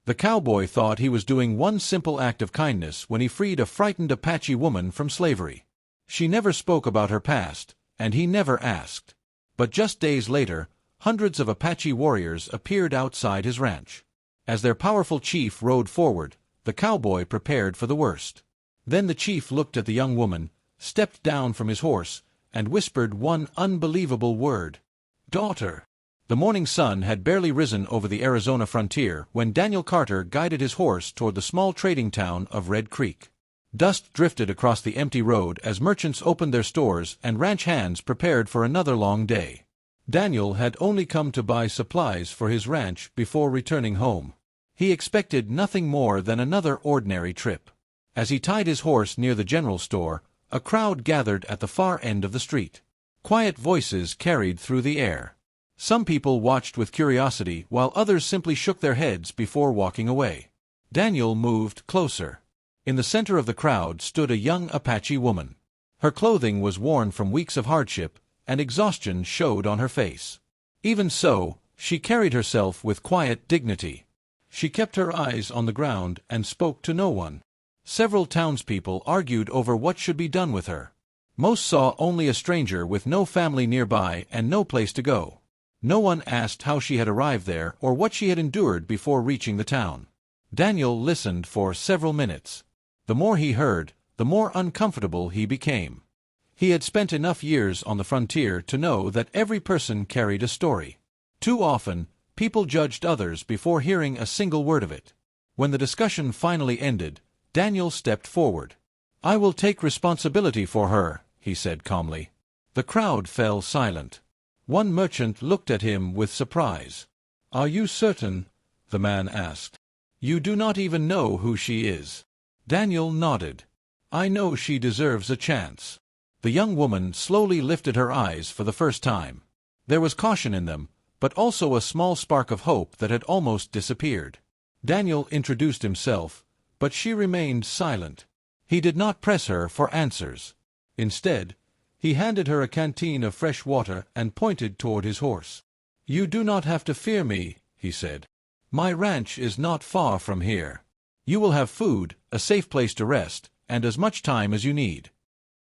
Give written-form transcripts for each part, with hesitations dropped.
The cowboy thought he was doing one simple act of kindness when he freed a frightened Apache woman from slavery. She never spoke about her past, and he never asked. But just days later, hundreds of Apache warriors appeared outside his ranch. As their powerful chief rode forward, the cowboy prepared for the worst. Then the chief looked at the young woman, stepped down from his horse, and whispered one unbelievable word. "Daughter." The morning sun had barely risen over the Arizona frontier when Daniel Carter guided his horse toward the small trading town of Red Creek. Dust drifted across the empty road as merchants opened their stores and ranch hands prepared for another long day. Daniel had only come to buy supplies for his ranch before returning home. He expected nothing more than another ordinary trip. As he tied his horse near the general store, a crowd gathered at the far end of the street. Quiet voices carried through the air. Some people watched with curiosity while others simply shook their heads before walking away. Daniel moved closer. In the center of the crowd stood a young Apache woman. Her clothing was worn from weeks of hardship, and exhaustion showed on her face. Even so, she carried herself with quiet dignity. She kept her eyes on the ground and spoke to no one. Several townspeople argued over what should be done with her. Most saw only a stranger with no family nearby and no place to go. No one asked how she had arrived there or what she had endured before reaching the town. Daniel listened for several minutes. The more he heard, the more uncomfortable he became. He had spent enough years on the frontier to know that every person carried a story. Too often, people judged others before hearing a single word of it. When the discussion finally ended, Daniel stepped forward. "I will take responsibility for her," he said calmly. The crowd fell silent. One merchant looked at him with surprise. "Are you certain?" the man asked. "You do not even know who she is." Daniel nodded. "I know she deserves a chance." The young woman slowly lifted her eyes for the first time. There was caution in them, but also a small spark of hope that had almost disappeared. Daniel introduced himself, but she remained silent. He did not press her for answers. Instead, he handed her a canteen of fresh water and pointed toward his horse. "You do not have to fear me," he said. "My ranch is not far from here. You will have food, a safe place to rest, and as much time as you need."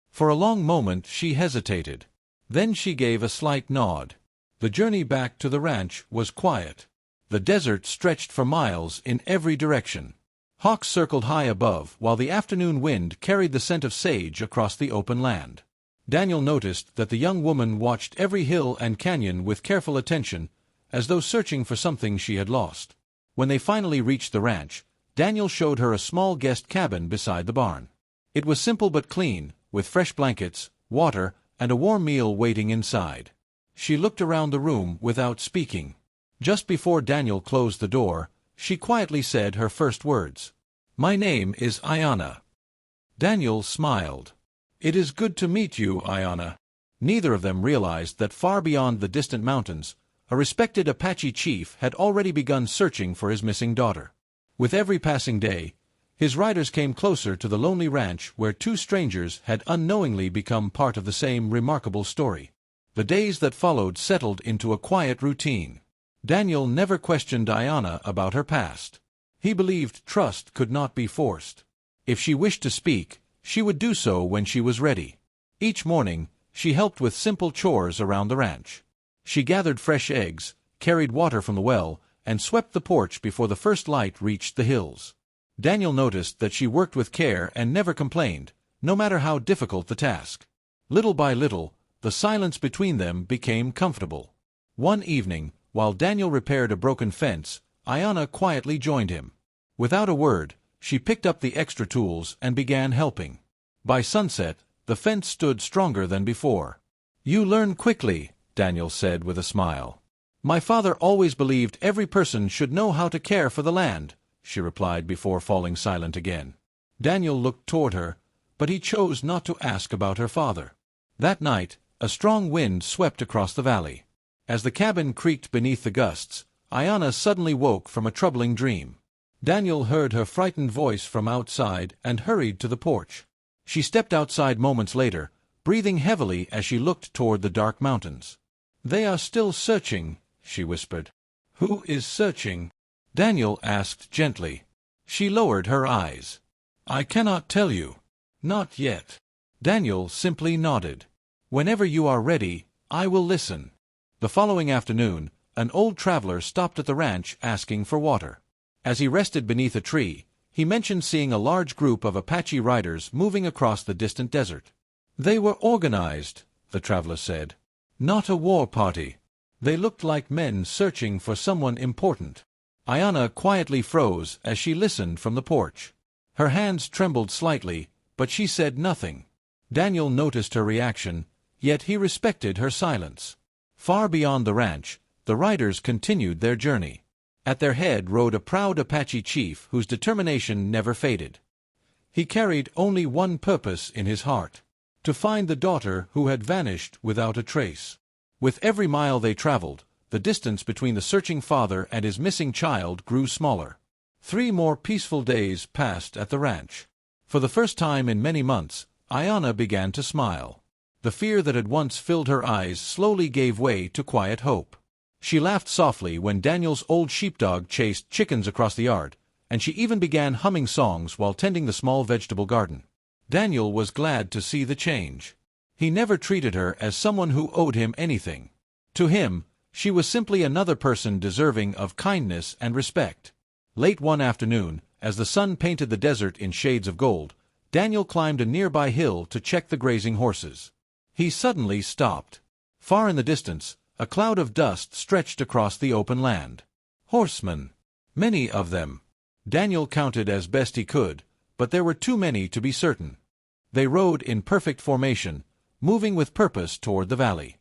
For a long moment she hesitated. Then she gave a slight nod. The journey back to the ranch was quiet. The desert stretched for miles in every direction. Hawks circled high above, while the afternoon wind carried the scent of sage across the open land. Daniel noticed that the young woman watched every hill and canyon with careful attention, as though searching for something she had lost. When they finally reached the ranch, Daniel showed her a small guest cabin beside the barn. It was simple but clean, with fresh blankets, water, and a warm meal waiting inside. She looked around the room without speaking. Just before Daniel closed the door, she quietly said her first words. "My name is Ayanna." Daniel smiled. "It is good to meet you, Ayanna." Neither of them realized that far beyond the distant mountains, a respected Apache chief had already begun searching for his missing daughter. With every passing day, his riders came closer to the lonely ranch where two strangers had unknowingly become part of the same remarkable story. The days that followed settled into a quiet routine. Daniel never questioned Ayanna about her past. He believed trust could not be forced. If she wished to speak, she would do so when she was ready. Each morning, she helped with simple chores around the ranch. She gathered fresh eggs, carried water from the well, and swept the porch before the first light reached the hills. Daniel noticed that she worked with care and never complained, no matter how difficult the task. Little by little, the silence between them became comfortable. One evening, while Daniel repaired a broken fence, Ayanna quietly joined him. Without a word, she picked up the extra tools and began helping. By sunset, the fence stood stronger than before. "You learn quickly," Daniel said with a smile. "My father always believed every person should know how to care for the land," she replied before falling silent again. Daniel looked toward her, but he chose not to ask about her father. That night, a strong wind swept across the valley. As the cabin creaked beneath the gusts, Ayanna suddenly woke from a troubling dream. Daniel heard her frightened voice from outside and hurried to the porch. She stepped outside moments later, breathing heavily as she looked toward the dark mountains. "They are still searching," she whispered. "Who is searching?" Daniel asked gently. She lowered her eyes. I cannot tell you. Not yet. Daniel simply nodded. Whenever you are ready, I will listen. The following afternoon, an old traveler stopped at the ranch asking for water. As he rested beneath a tree, he mentioned seeing a large group of Apache riders moving across the distant desert. They were organized, the traveler said. Not a war party. They looked like men searching for someone important. Ayanna quietly froze as she listened from the porch. Her hands trembled slightly, but she said nothing. Daniel noticed her reaction, yet he respected her silence. Far beyond the ranch, the riders continued their journey. At their head rode a proud Apache chief whose determination never faded. He carried only one purpose in his heart: to find the daughter who had vanished without a trace. With every mile they traveled, the distance between the searching father and his missing child grew smaller. 3 more peaceful days passed at the ranch. For the first time in many months, Ayanna began to smile. The fear that had once filled her eyes slowly gave way to quiet hope. She laughed softly when Daniel's old sheepdog chased chickens across the yard, and she even began humming songs while tending the small vegetable garden. Daniel was glad to see the change. He never treated her as someone who owed him anything. To him, she was simply another person deserving of kindness and respect. Late one afternoon, as the sun painted the desert in shades of gold, Daniel climbed a nearby hill to check the grazing horses. He suddenly stopped. Far in the distance, a cloud of dust stretched across the open land. Horsemen. Many of them. Daniel counted as best he could, but there were too many to be certain. They rode in perfect formation, moving with purpose toward the valley.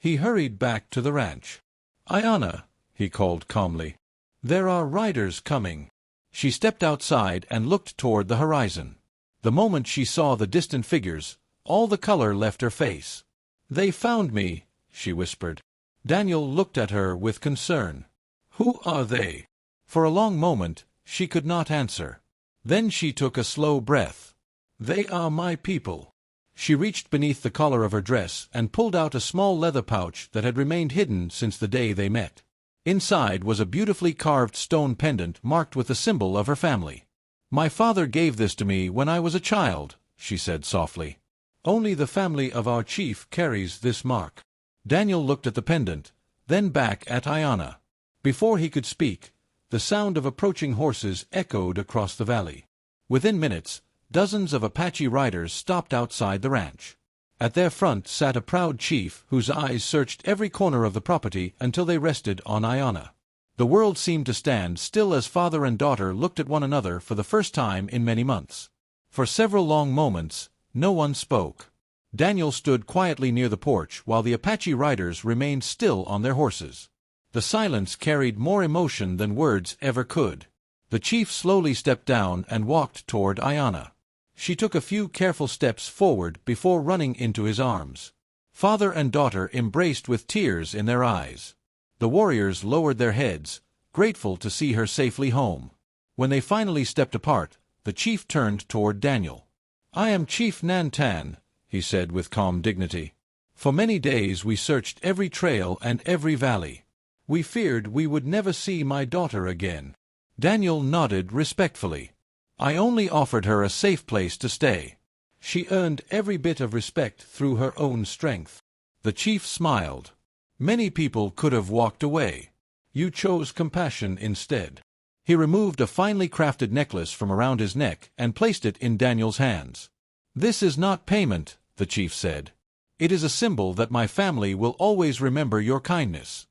He hurried back to the ranch. Ayanna, he called calmly. There are riders coming. She stepped outside and looked toward the horizon. The moment she saw the distant figures, all the color left her face. They found me, she whispered. Daniel looked at her with concern. Who are they? For a long moment, she could not answer. Then she took a slow breath. They are my people. She reached beneath the collar of her dress and pulled out a small leather pouch that had remained hidden since the day they met. Inside was a beautifully carved stone pendant marked with the symbol of her family. My father gave this to me when I was a child, she said softly. Only the family of our chief carries this mark. Daniel looked at the pendant, then back at Ayanna. Before he could speak, the sound of approaching horses echoed across the valley. Within minutes, dozens of Apache riders stopped outside the ranch. At their front sat a proud chief whose eyes searched every corner of the property until they rested on Ayanna. The world seemed to stand still as father and daughter looked at one another for the first time in many months. For several long moments, no one spoke. Daniel stood quietly near the porch while the Apache riders remained still on their horses. The silence carried more emotion than words ever could. The chief slowly stepped down and walked toward Ayanna. She took a few careful steps forward before running into his arms. Father and daughter embraced with tears in their eyes. The warriors lowered their heads, grateful to see her safely home. When they finally stepped apart, the chief turned toward Daniel. I am Chief Nantan, he said with calm dignity. For many days we searched every trail and every valley. We feared we would never see my daughter again. Daniel nodded respectfully. I only offered her a safe place to stay. She earned every bit of respect through her own strength. The chief smiled. Many people could have walked away. You chose compassion instead. He removed a finely crafted necklace from around his neck and placed it in Daniel's hands. This is not payment, the chief said. It is a symbol that my family will always remember your kindness.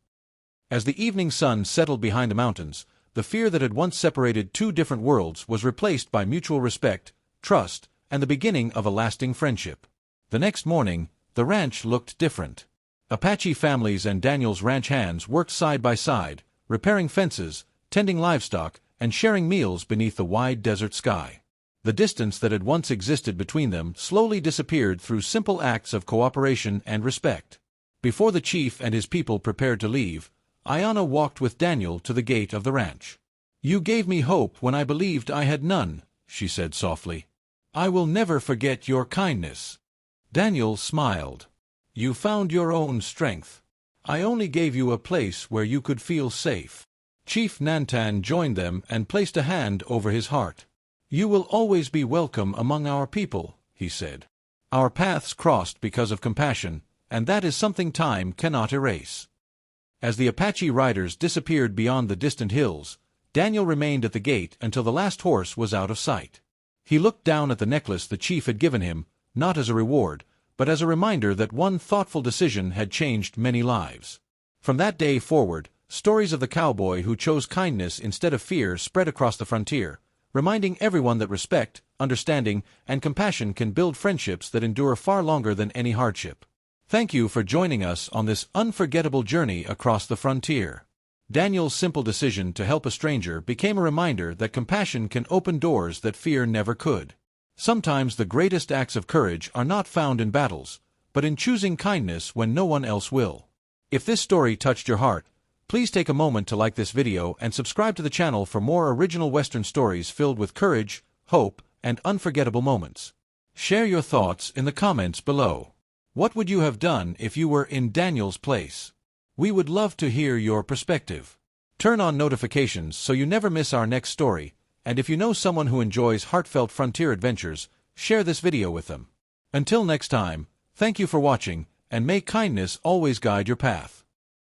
As the evening sun settled behind the mountains, the fear that had once separated two different worlds was replaced by mutual respect, trust, and the beginning of a lasting friendship. The next morning, the ranch looked different. Apache families and Daniel's ranch hands worked side by side, repairing fences, tending livestock, and sharing meals beneath the wide desert sky. The distance that had once existed between them slowly disappeared through simple acts of cooperation and respect. Before the chief and his people prepared to leave, Ayanna walked with Daniel to the gate of the ranch. You gave me hope when I believed I had none, she said softly. I will never forget your kindness. Daniel smiled. You found your own strength. I only gave you a place where you could feel safe. Chief Nantan joined them and placed a hand over his heart. "You will always be welcome among our people," he said. "Our paths crossed because of compassion, and that is something time cannot erase." As the Apache riders disappeared beyond the distant hills, Daniel remained at the gate until the last horse was out of sight. He looked down at the necklace the chief had given him, not as a reward, but as a reminder that one thoughtful decision had changed many lives. From that day forward, stories of the cowboy who chose kindness instead of fear spread across the frontier, reminding everyone that respect, understanding, and compassion can build friendships that endure far longer than any hardship. Thank you for joining us on this unforgettable journey across the frontier. Daniel's simple decision to help a stranger became a reminder that compassion can open doors that fear never could. Sometimes the greatest acts of courage are not found in battles, but in choosing kindness when no one else will. If this story touched your heart, please take a moment to like this video and subscribe to the channel for more original Western stories filled with courage, hope, and unforgettable moments. Share your thoughts in the comments below. What would you have done if you were in Daniel's place? We would love to hear your perspective. Turn on notifications so you never miss our next story, and if you know someone who enjoys heartfelt frontier adventures, share this video with them. Until next time, thank you for watching, and may kindness always guide your path.